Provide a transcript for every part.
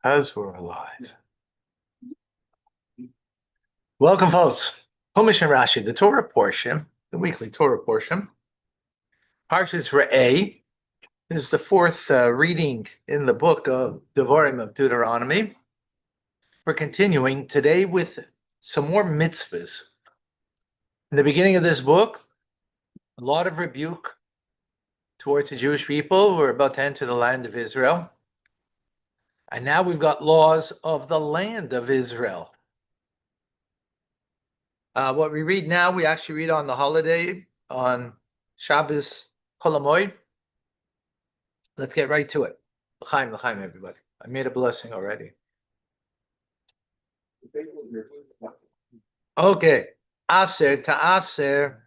As we're alive. Welcome, folks. Chumash and Rashi, the Torah portion, the weekly Torah portion. Parshas Re'eh is the fourth reading in the book of Devarim of Deuteronomy. We're continuing today with some more mitzvahs. In the beginning of this book, a lot of rebuke towards the Jewish people who are about to enter the land of Israel. And now we've got laws of the land of Israel. What we read now, we actually read on the holiday, on Shabbos Chol Hamoed. Let's get right to it. L'chaim, l'chaim, everybody. I made a blessing already. Okay. Aser to aser,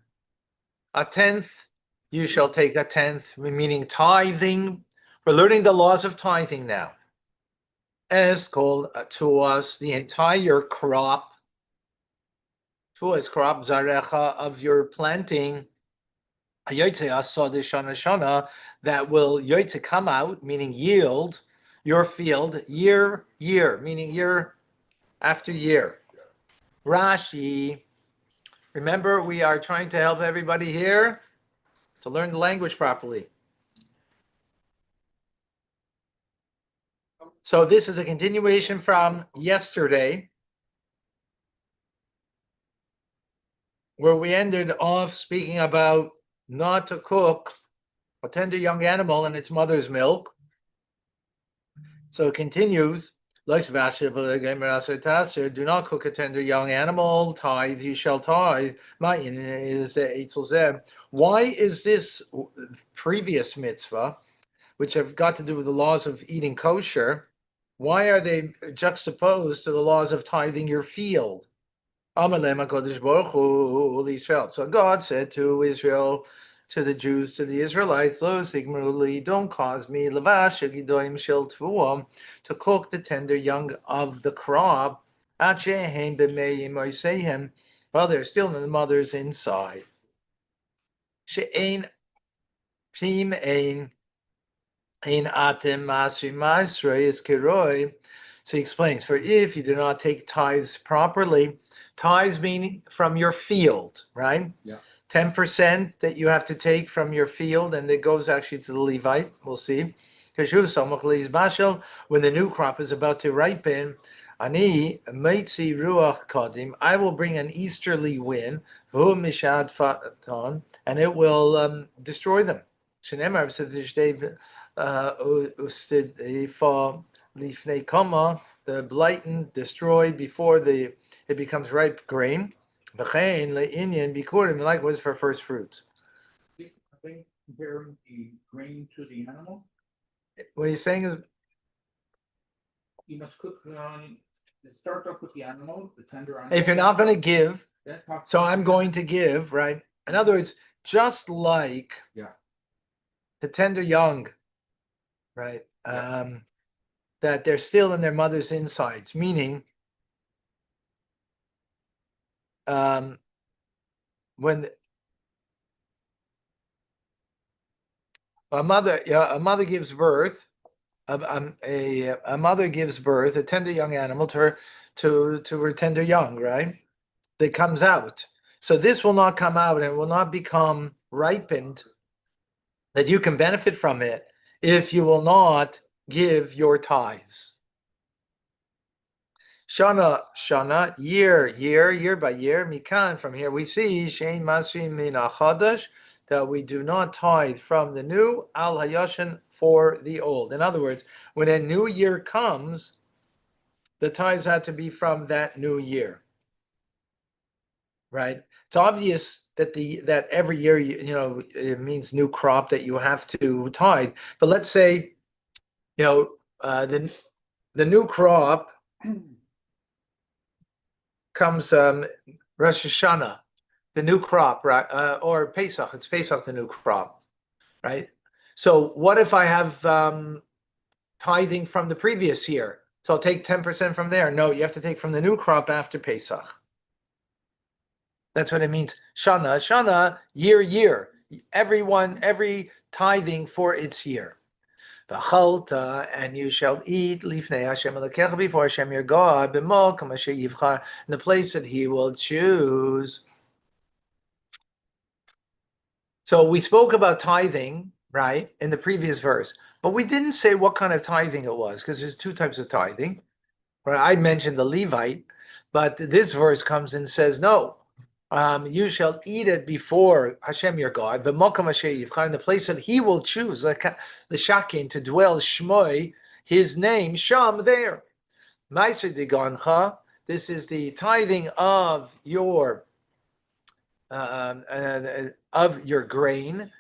a tenth, you shall take a tenth, meaning tithing. We're learning the laws of tithing now. As called to us the entire crop, to us crop zarecha of your planting, that will yoytze come out, meaning yield your field year, meaning year after year. Rashi, remember we are trying to help everybody here to learn the language properly. So this is a continuation from yesterday, where we ended off speaking about not to cook a tender young animal in its mother's milk. So it continues, do not cook a tender young animal, tithe, you shall tithe. Why is this previous mitzvah, which have got to do with the laws of eating kosher, why are they juxtaposed to the laws of tithing your field? So God said to Israel, to the Jews, to the Israelites, don't cause me to cook the tender young of the crop while they're still in the mother's inside. So he explains, for if you do not take tithes properly, tithes meaning from your field, right? Yeah. 10% that you have to take from your field, and it goes actually to the Levite. We'll see. When the new crop is about to ripen, I will bring an easterly wind, and it will destroy them. The blighten, destroy before it becomes ripe grain. Likewise for first fruits. Are they comparing the grain to the animal? What he's saying is, you must cook start off with the animal, the tender animal. if you're not going to give, so I'm going to give, right? In other words, just like the tender young, right? That they're still in their mother's insides, meaning when a mother gives birth, a mother gives birth, a tender young animal to her tender young, right? That comes out. So this will not come out and will not become ripened, that you can benefit from it if you will not give your tithes. Shana, year by year. Mikan, from here we see shein masrin min achadash, that we do not tithe from the new, al hayashin, for the old. In other words, when a new year comes, the tithes have to be from that new year, right? It's obvious that that every year, it means new crop that you have to tithe. But let's say, the new crop comes Rosh Hashanah, the new crop, right? Or Pesach, it's Pesach, the new crop, right? So what if I have tithing from the previous year? So I'll take 10% from there. No, you have to take from the new crop after Pesach. That's what it means. Shana, year. Every tithing for its year. And you shall eat lifnei Hashem Elokecha before Hashem your God b'mokom asher yivchar, in the place that He will choose. So we spoke about tithing, right, in the previous verse, but we didn't say what kind of tithing it was, because there's two types of tithing. Right? I mentioned the Levite, but this verse comes and says, no, you shall eat it before Hashem your God, but Mokom Asher Yivchar, in the place that He will choose, the Shakin, to dwell Shmoi, His name, Sham, there. Meiser Digancha, this is the tithing of your grain,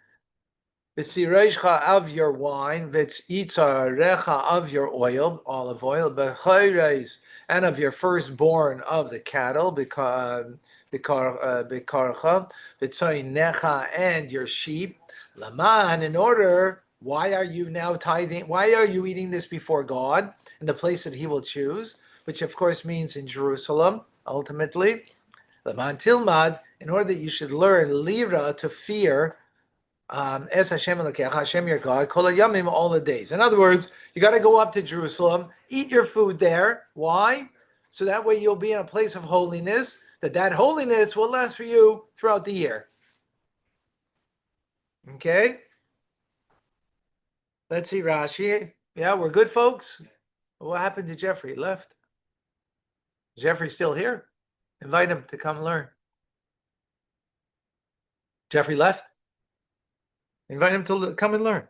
V'sireishcha of your wine, v'tzitzarecha of your oil, olive oil, b'chayres, and of your firstborn of the cattle, b'karcha, v'tzaynecha, and your sheep, laman, in order, why are you now tithing, why are you eating this before God, in the place that He will choose, which of course means in Jerusalem, ultimately, laman tilmad, in order that you should learn, lira, to fear, as Hashem Elokecha, Hashem your God, kol hayamim, all the days. In other words, you got to go up to Jerusalem, eat your food there. Why? So that way you'll be in a place of holiness, that holiness will last for you throughout the year. Okay? Let's see Rashi. Yeah, we're good, folks. What happened to Jeffrey? He left. Jeffrey's still here. Invite him to come learn. Jeffrey left? Invite him to come and learn.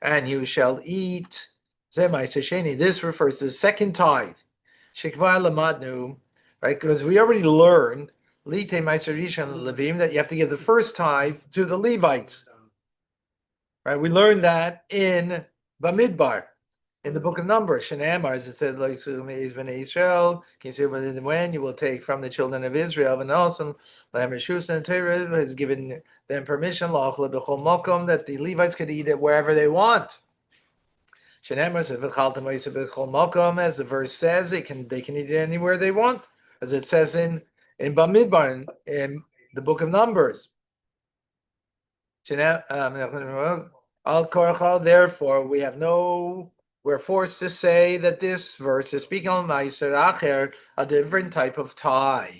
And you shall eat. This refers to the second tithe. Right? Because we already learned that you have to give the first tithe to the Levites. Right? We learned that in Bamidbar, in the book of Numbers. Shenamar, as it said, like Israel, when you will take from the children of Israel, and also and Torah has given them permission that the Levites could eat it wherever they want. Shenamar says, as the verse says, they can eat it anywhere they want, as it says in Bamidbar, in the book of Numbers. Therefore, we're forced to say that this verse is speaking on Meiser Acher, a different type of tithe.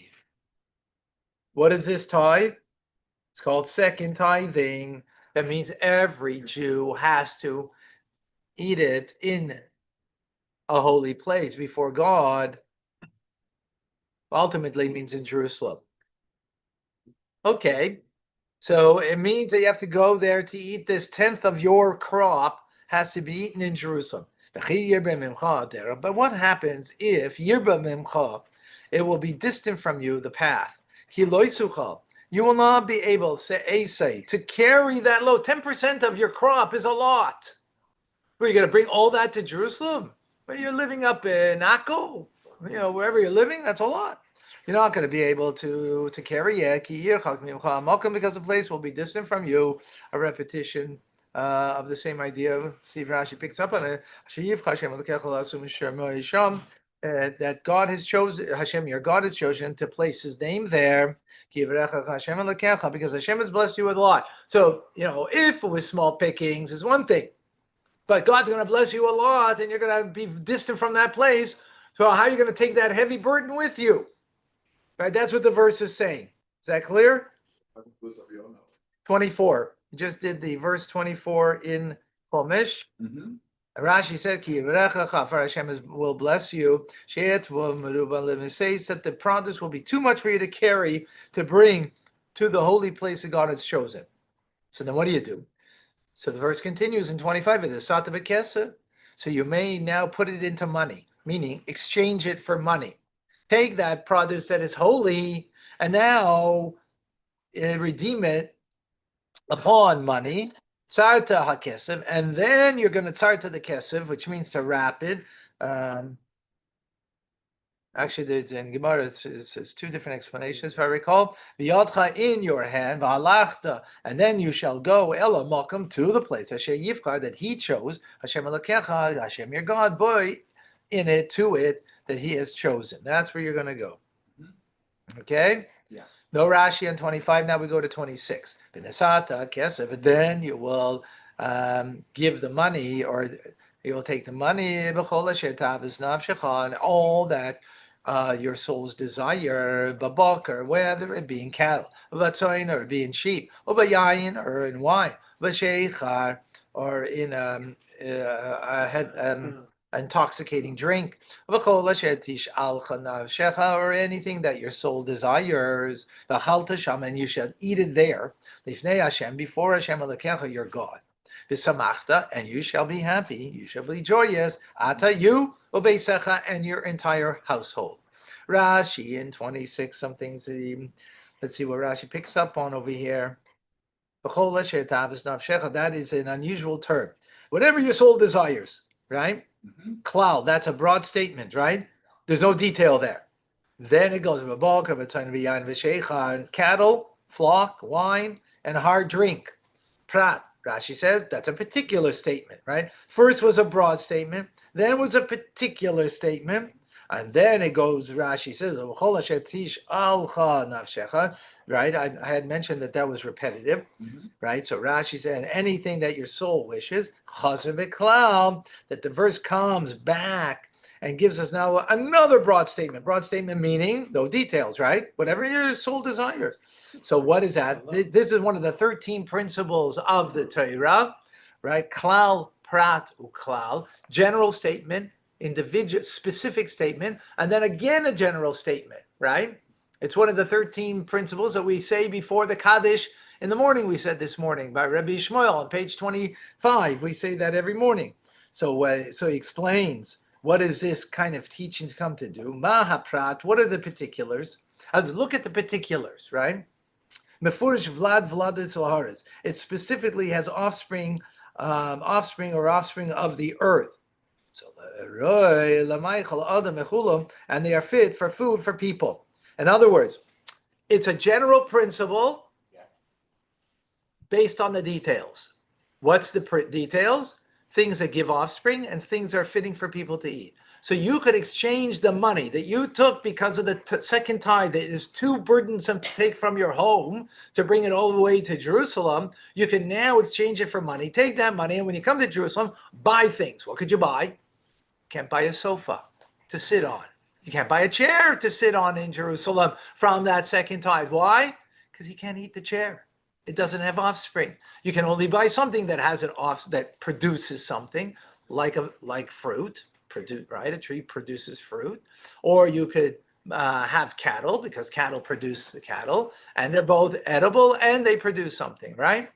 What is this tithe? It's called second tithing. That means every Jew has to eat it in a holy place before God. Ultimately means in Jerusalem. Okay, so it means that you have to go there to eat this 10th of your crop has to be eaten in Jerusalem. But what happens if Yirba Mimcha, it will be distant from you, the path? You will not be able to carry that load. 10% of your crop is a lot. Are you going to bring all that to Jerusalem? Well, you're living up in Akko, wherever you're living, that's a lot. You're not going to be able to carry it because the place will be distant from you. A repetition of the same idea. Steve Rashi picks up on it. That God has chosen, Hashem, your God has chosen to place His name there. Because Hashem has blessed you with a lot. So, if it was small pickings is one thing, but God's going to bless you a lot and you're going to be distant from that place. So how are you going to take that heavy burden with you? Right? That's what the verse is saying. Is that clear? 24. You just did the verse 24 in Chumash. Mm-hmm. Rashi said, Hashem will bless you. Says that the produce will be too much for you to carry, to bring to the holy place that God has chosen. So then what do? So the verse continues in 25. So you may now put it into money, meaning exchange it for money. Take that produce that is holy and now redeem it upon money, tzarta hakesef, and then you're going to tzarta the kesef, which means to wrap it. Actually, there's in Gemara, it's two different explanations, if I recall. V'yadcha in your hand, v'alachta, and then you shall go ela makom, to the place Hashem yivchar, that He chose, Hashem Elokecha, Hashem your God, boy, in it, to it, that He has chosen. That's where you're going to go. Okay? Yeah. No Rashi on 25. Now we go to 26. But then you will give the money, or you will take the money, and all that your soul's desire, babakar, whether it be in cattle, or be in sheep, or in wine, or in intoxicating drink, or anything that your soul desires, and you shall eat it there, before Hashem your God. And you shall be happy, you shall be joyous, you, and your entire household. Rashi in 26, some things, let's see what Rashi picks up on over here. That is an unusual term. Whatever your soul desires, right? Klal, that's a broad statement, right? There's no detail there. Then it goes cattle, flock, wine, and hard drink. Prat. Rashi says that's a particular statement, right? First was a broad statement, then was a particular statement, and then it goes, Rashi says, right? I had mentioned that was repetitive, right? So Rashi said, anything that your soul wishes, that the verse comes back and gives us now another broad statement. Broad statement meaning no details, right? Whatever your soul desires. So what is that? This is one of the 13 principles of the Torah, right? Klal, prat, uklal. General statement, individual, specific statement, and then again a general statement, right? It's one of the 13 principles that we say before the Kaddish in the morning. We said this morning by Rabbi Shmuel on page 25. We say that every morning. So he explains, what is this kind of teachings come to do? Mahaprat, what are the particulars? Look at the particulars, right? Mefurish Vlad it specifically has offspring of the earth. So and they are fit for food for people. In other words, it's a general principle based on the details. What's the details? Things that give offspring and things that are fitting for people to eat. So you could exchange the money that you took because of the second tithe that is too burdensome to take from your home to bring it all the way to Jerusalem. You can now exchange it for money. Take that money, and when you come to Jerusalem, buy things. What could you buy? You can't buy a sofa to sit on. You can't buy a chair to sit on in Jerusalem from that second tithe. Why? Because you can't eat the chair. It doesn't have offspring. You can only buy something that has an that produces something like fruit. Right? A tree produces fruit, or you could have cattle because cattle produce the cattle, and they're both edible and they produce something. Right?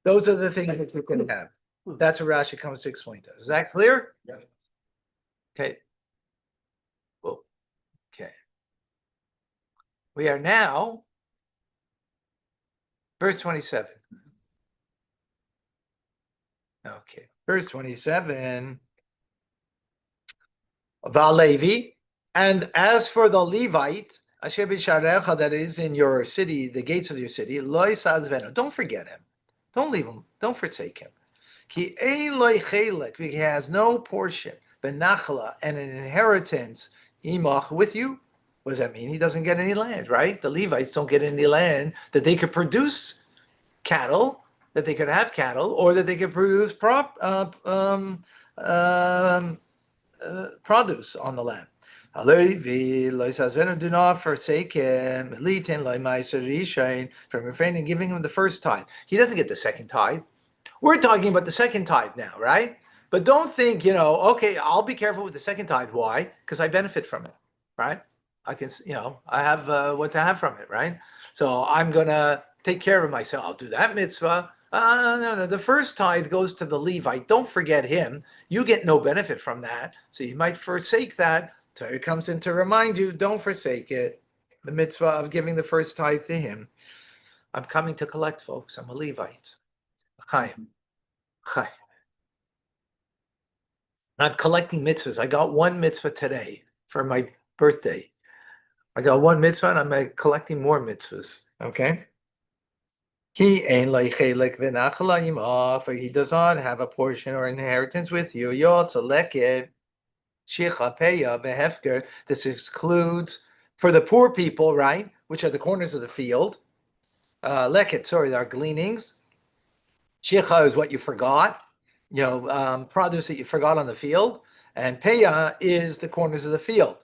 Those are the things that you can have. That's what Rashi comes to explain to us. Is that clear? Yeah. Okay. Well, okay. We are now. Verse 27. Okay. Verse 27. Valevi. And as for the Levite, Asher b'sharecha, that is in your city, the gates of your city, loy sazvenu. Don't forget him. Don't leave him. Don't forsake him. Ki ein loy chelek. He has no portion. Benachla, and an inheritance. Imach, with you. What does that mean? He doesn't get any land, right? The Levites don't get any land that they could produce cattle, that they could have cattle, or that they could produce produce on the land. Do not forsake him from refraining giving him the first tithe. He doesn't get the second tithe. We're talking about the second tithe now, right? But don't think, okay, I'll be careful with the second tithe. Why? Because I benefit from it, right? I can, I have what to have from it, right? So I'm going to take care of myself. I'll do that mitzvah. No. The first tithe goes to the Levite. Don't forget him. You get no benefit from that. So you might forsake that. Torah comes in to remind you, don't forsake it. The mitzvah of giving the first tithe to him. I'm coming to collect, folks. I'm a Levite. Hi. I'm collecting mitzvahs. I got one mitzvah today for my birthday. I got one mitzvah and I'm collecting more mitzvahs. Okay? For he does not have a portion or inheritance with you. This excludes for the poor people, right? which are the corners of the field. Leket, sorry, are gleanings. Shicha is what you forgot, produce that you forgot on the field. And Peya is the corners of the field,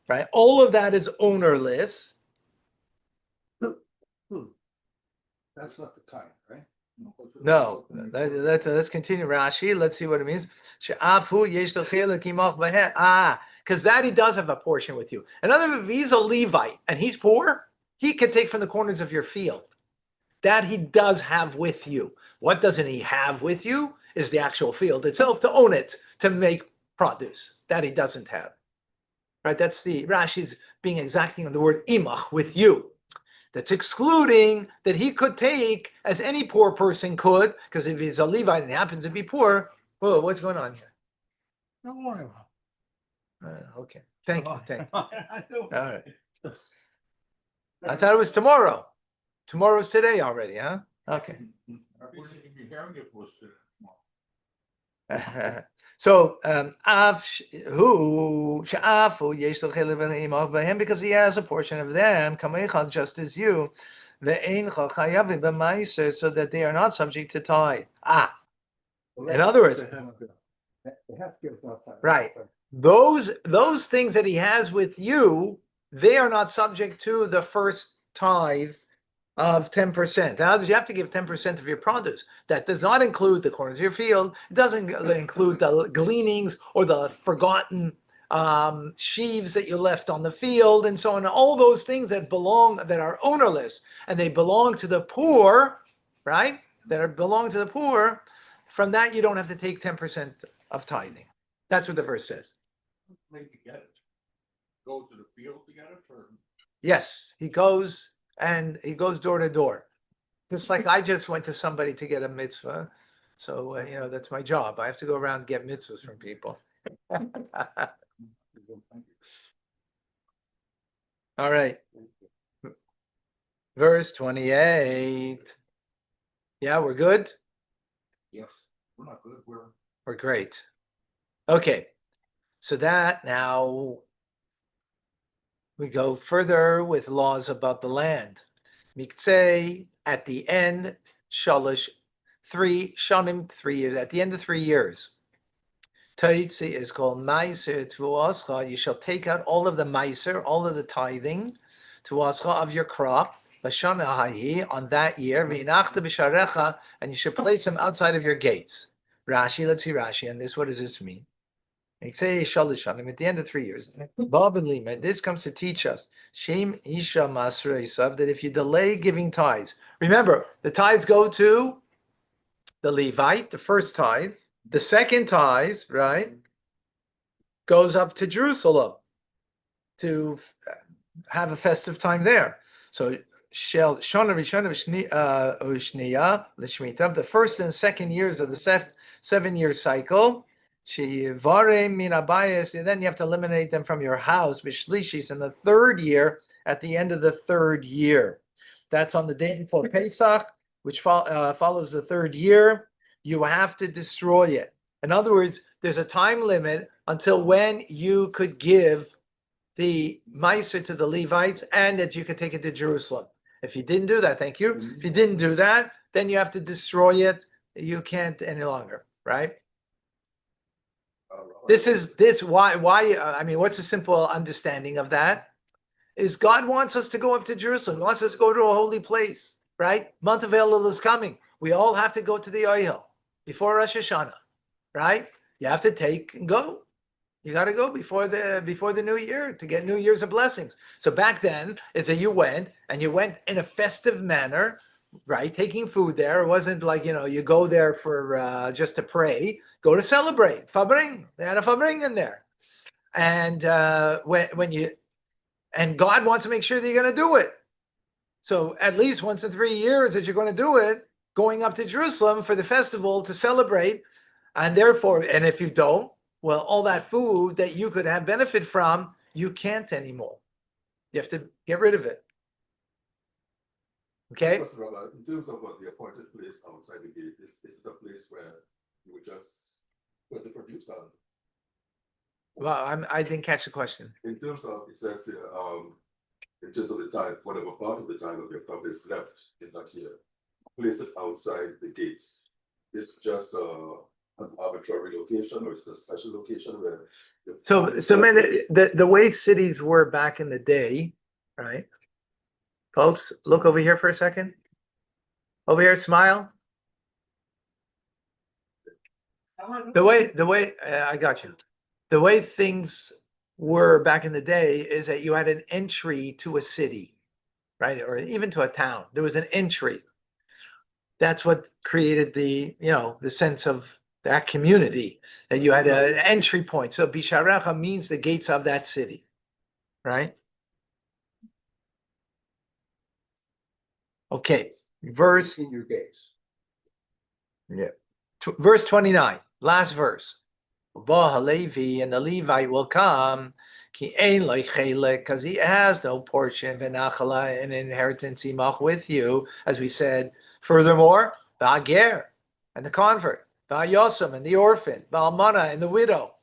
right? All of that is ownerless. That's not the tithe, right? No, let's continue Rashi. Let's see what it means. Because that he does have a portion with you. In other words, if he's a Levite and he's poor, he can take from the corners of your field. That he does have with you. What doesn't he have with you is the actual field itself, to own it, to make produce. That he doesn't have. Right? That's the Rashi's being exacting on the word imach, with you. That's excluding that he could take, as any poor person could, because if he's a Levite and he happens to be poor, whoa, what's going on here? Don't worry about Okay, thank you. it. All right. I thought it was tomorrow. Tomorrow's today already, huh? Okay. So because he has a portion of them, just as you, so that they are not subject to tithe. In other words, right. Those things that he has with you, they are not subject to the first tithe of 10%. In other words, you have to give 10% of your produce. That does not include the corners of your field. It doesn't include the gleanings or the forgotten sheaves that you left on the field and so on. All those things that are ownerless and they belong to the poor, right? Belong to the poor. From that, you don't have to take 10% of tithing. That's what the verse says. Maybe get it. Go to the field to get it, or Yes, he goes door to door. Just like I just went to somebody to get a mitzvah. So, that's my job. I have to go around and get mitzvahs from people. All right. Verse 28. Yeah, we're good? yes, we're not good. We're great. Okay. So that now we go further with laws about the land. Miktsei, at the end, shalish, 3 shanim, 3 years. At the end of 3 years. Taitzi is called meiser tuascha. You shall take out all of the meiser, all of the tithing, tuascha of your crop, b'shana hahi, on that year, v'inachta b'sharecha, and you should place them outside of your gates. Rashi, let's see Rashi, and this, what does this mean? Say shalish shanim, at the end of 3 years. This comes to teach us, Shem Isha Masra Isav, that if you delay giving tithes, remember, the tithes go to the Levite, the first tithe. The second tithe, right, goes up to Jerusalem to have a festive time there. So Shel Shana Rishana Ushniya Lishmita, the first and second years of the 7-year cycle. Shivare Minabayas, and then you have to eliminate them from your house. Bishlishis in the 3rd year, at the end of the 3rd year. That's on the day before Pesach, which follows the 3rd year. You have to destroy it. In other words, there's a time limit until when you could give the Meiser to the Levites and that you could take it to Jerusalem. If you didn't do that, thank you. If you didn't do that, then you have to destroy it. You can't any longer, right? What's the simple understanding of that? Is God wants us to go up to Jerusalem. He wants us to go to a holy place, right? Month of Elul is coming. We all have to go to the Ohel before Rosh Hashanah, right? You have to take and go. You got to go before the new year to get New Year's of blessings. So back then, is that you went in a festive manner, right? Taking food there. It wasn't like, you go there for just to pray. Go to celebrate. Fabring. They had a fabring in there. And and God wants to make sure that you're going to do it. So at least once in 3 years that you're going to do it, going up to Jerusalem for the festival to celebrate. And therefore, and if you don't, well, all that food that you could have benefit from, you can't anymore. You have to get rid of it. Okay? In terms of the appointed place outside the gate, is the place where you would just put the produce on? Well, I didn't catch the question. In terms of, it says here, in terms of the time, whatever part of the time of your crop is left in that year, place it outside the gates. It's just an arbitrary location, or it's a special location where. So man, the way cities were back in the day, right? Folks, look over here for a second. Over here, smile. The way I got you. The way things were back in the day is that you had an entry to a city, right? Or even to a town. There was an entry. That's what created the sense of that community, that you had an entry point. So Bisharecha means the gates of that city, right? Okay, verse In your gates. verse 29, last verse. Levi, and the Levite will come, because he has no portion, v'nachala, an inheritance imach with you, as we said. Furthermore, v'ager, and the convert, v'ayosem, and the orphan, v'almana, and the widow,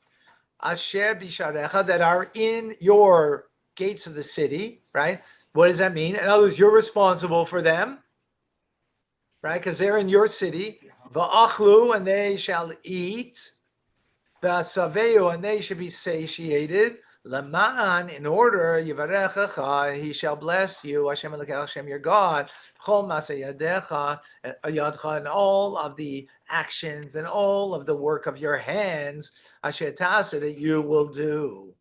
asher bisharecha, that are in your gates of the city, right? What does that mean? In other words, you're responsible for them, right? Because they're in your city. V'achlu, and they shall eat. V'asaveu, and they should be satiated. Lama'an, in order, yivarechecha, he shall bless you, Hashem Elokecha, Hashem your God, chol ma'aseh yadecha, yadcha, and all of the actions and all of the work of your hands, asher ta'aseh, that you will do.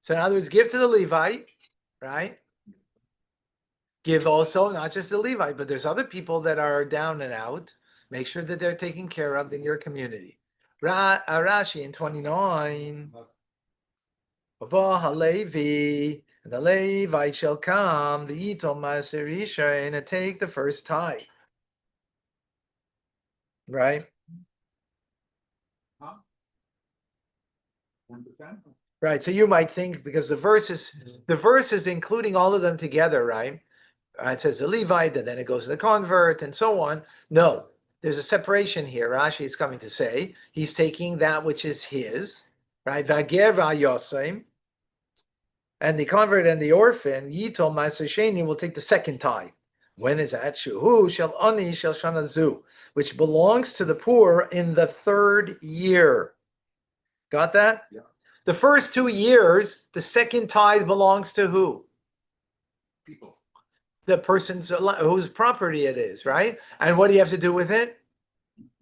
So in other words, give to the Levite, right? Give also, not just the Levite, but there's other people that are down and out. Make sure that they're taken care of in your community. Rashi in 29. Halevi, the Levite shall come, the Yitom Maserisha, and take the first tithe. Right? 10%? Right. So you might think, because the verse is including all of them together, right? It says the Levite, and then it goes to the convert, and so on. No, there's a separation here. Rashi is coming to say he's taking that which is his, right? Vager va'yosem, and the convert and the orphan, Yitol Ma'aseh will take the second tithe. When is that? Shuhu shel ani shel shana zu, which belongs to the poor in the third year. Got that? Yeah. The first 2 years, the second tithe belongs to who? People. The person's whose property it is, right? And what do you have to do with it?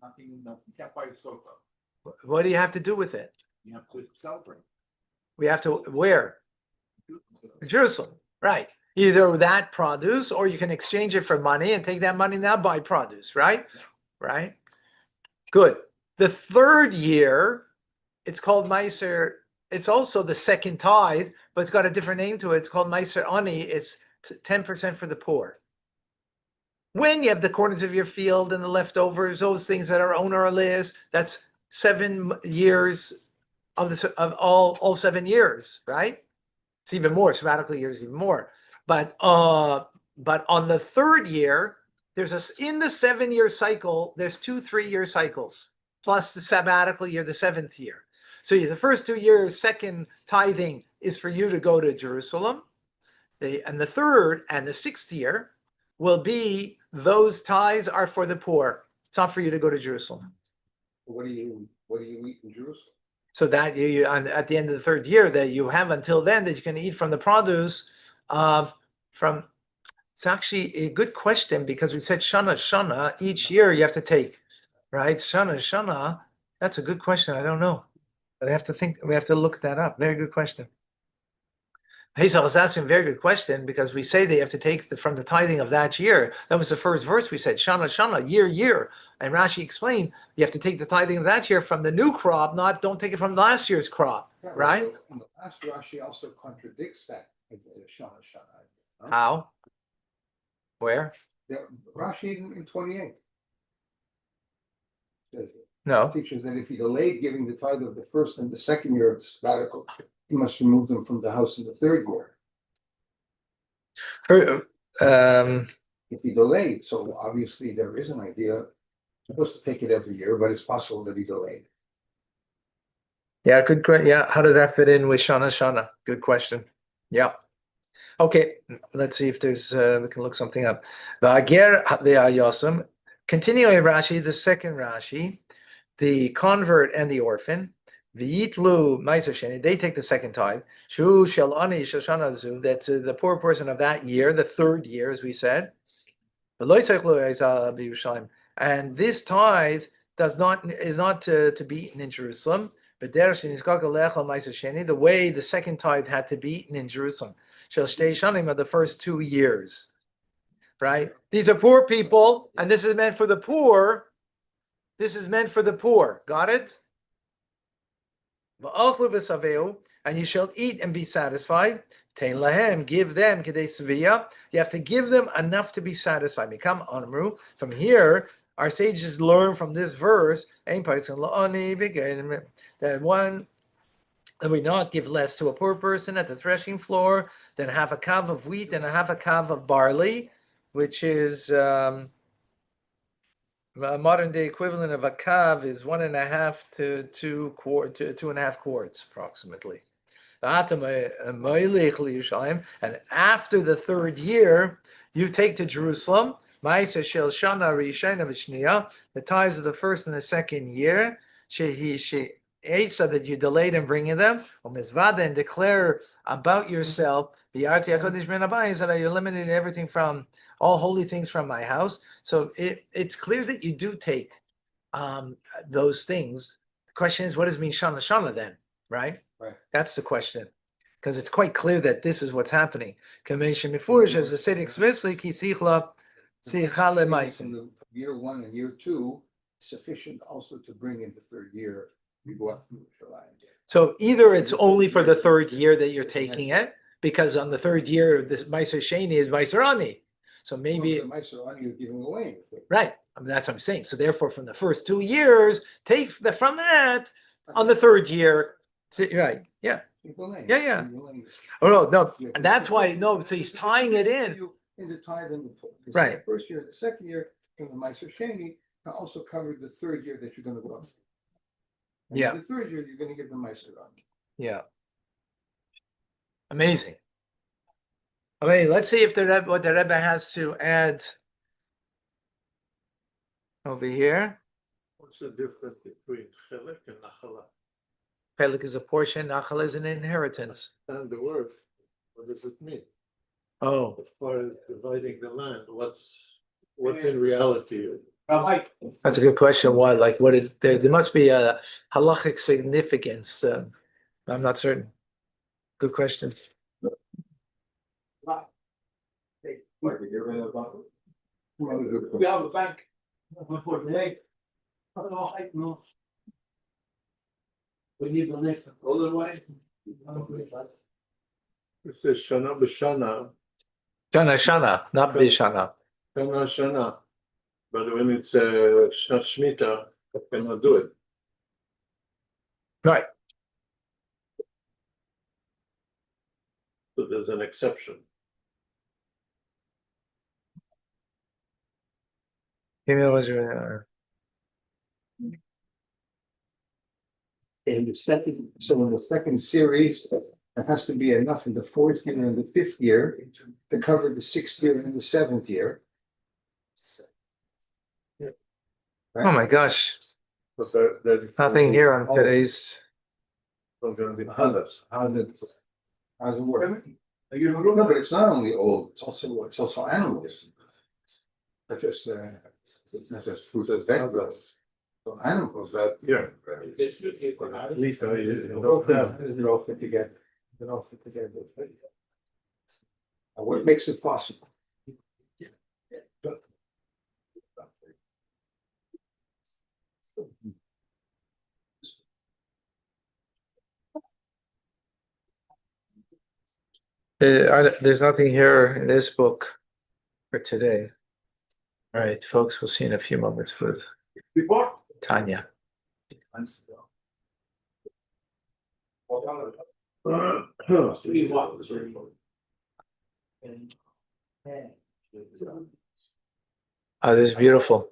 Nothing, you can't buy a sofa. What do you have to do with it? You have to celebrate. We have to where? Jerusalem, right? Either that produce, or you can exchange it for money and take that money now, buy produce, right? Right? Good. The third year, it's called Meiser. It's also the second tithe, but it's got a different name to it. It's called Meiser Ani. It's 10% for the poor. When you have the corners of your field and the leftovers, those things that are owner-less, that's 7 years of all 7 years, right? It's even more, sabbatical years, even more. But on the third year, in the 7-year cycle, there's 2 3-year cycles, plus the sabbatical year, the 7th year. So the first 2 years, second tithing is for you to go to Jerusalem. And the third and the 6th year will be, those tithes are for the poor. It's not for you to go to Jerusalem. What do you eat in Jerusalem? So that at the end of the third year, that you have until then, that you can eat from the produce from. It's actually a good question, because we said shana each year you have to take, right? Shana. That's a good question. I don't know. I have to think. We have to look that up. Very good question. Hazel is asking a very good question, because we say they have to take from the tithing of that year. That was the first verse we said, shana, year. And Rashi explained, you have to take the tithing of that year from the new crop, don't take it from last year's crop, Yeah, right? well, in the last Rashi also contradicts that shana. Huh? How? Where? Rashi in 28 No. teaches that if he delayed giving the tithe of the first and the second year of the sabbatical, he must remove them from the house in the third year. If he delayed, so obviously there is an idea. Supposed to take it every year, but it's possible that he delayed. Yeah, good. Yeah, how does that fit in with shana? Good question. Yeah. Okay, let's see if there's we can look something up. V'ager ve'ayosem. Continuing Rashi, the second Rashi, the convert and the orphan. V'yitlu ma'aser sheni. They take the second tithe. Shu shel ani shoshana zu. That's the poor person of that year, the third year, as we said. And this tithe is not to be eaten in Jerusalem. But the way the second tithe had to be eaten in Jerusalem. Shall stay shanim of the first 2 years. Right? These are poor people, and this is meant for the poor. This is meant for the poor. Got it? And you shall eat and be satisfied. Tein lahem, give them kedei svia. You have to give them enough to be satisfied. Mikam amru. From here, our sages learn from this verse that one that we not give less to a poor person at the threshing floor than half a kav of wheat and a half a kav of barley, which is a modern day equivalent of a kav is 1.5 to 2.5 quarts approximately. And after the third year, you take to Jerusalem the tithes of the first and the second year, so that you delayed in bringing them, and declare about yourself that you're limited to everything from all holy things from my house. So it's clear that you do take those things. The question is, what does it mean shana shana then, right? Right. That's the question, because it's quite clear that this is what's happening. As the said explicitly, From the year 1 and year 2, sufficient also to bring in the third year. You go up to Yerushalayim. So either it's only for the third year that you're taking it, because on the third year, this Meiser Sheni is Meiser Ani. So maybe, The Meiser Ani you're giving away. right, I mean, that's what I'm saying. So therefore, from the first 2 years, take from that on the third year, right, yeah. Yeah. Oh, no, and that's why, no, so he's tying it in. In the tithe and the Right. first year, the second year, from the Meiser Sheni, to also cover the third year that you're going to go up. And Yeah. The third year, you're going to give the Meiser Ani. Yeah. Amazing. Okay, let's see if what the Rebbe has to add over here. What's the difference between chelik and nachala? Pelik is a portion, Nachal is an inheritance. And the word, what does it mean? Oh, As far as dividing the land, what's in reality? that's a good question. What is there? There must be a halachic significance. I'm not certain. Good question. We have a bank. We need the next otherwise. It says shana b'shana, Shana, not Bishana. shana. But when it's Shnat Shemitah, I cannot do it. Right. So there's an exception. In the second series, there has to be enough in the 4th year and the 5th year to cover the 6th year and the 7th year. Oh my gosh, But there's nothing here on today's. Going to be How's it work? No, but it's not only old, it's also animals. Not just fruit and vegetables. So animals that, yeah. At least they're all fit together. They're all fit together. And what makes it possible? There's nothing here in this book for today. All right, folks, we'll see in a few moments with Tanya. Oh, this is beautiful.